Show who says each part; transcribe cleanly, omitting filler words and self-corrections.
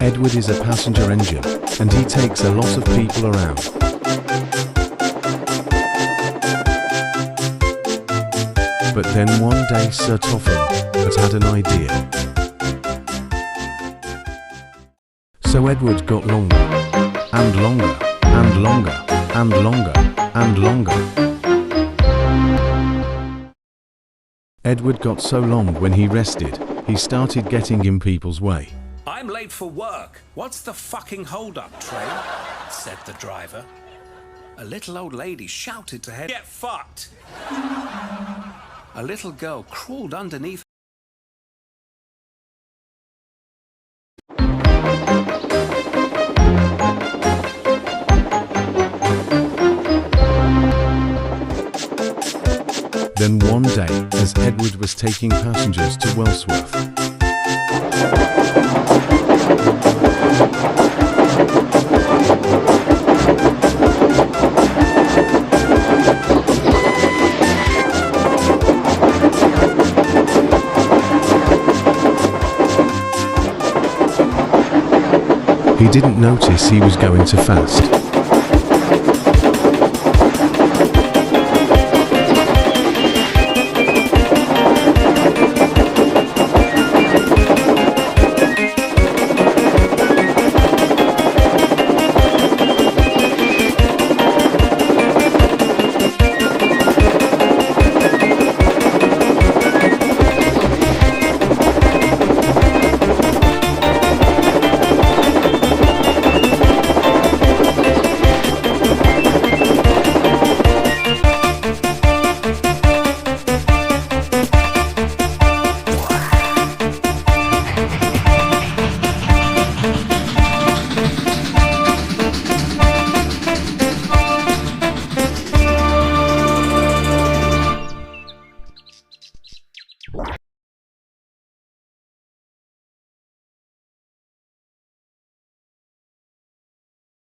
Speaker 1: Edward is a passenger engine, and he takes a lot of people around. But then one day Sir Topham had an idea. So Edward got longer, and longer, and longer, and longer, and longer. Edward got so long when he rested, he started getting in people's way.
Speaker 2: I'm late for work. What's the fucking hold-up, train? Said the driver. A little old lady shouted to him, "Get fucked!" A little girl crawled underneath.
Speaker 1: Then one day, as Edward was taking passengers to Wellsworth, he didn't notice he was going too fast.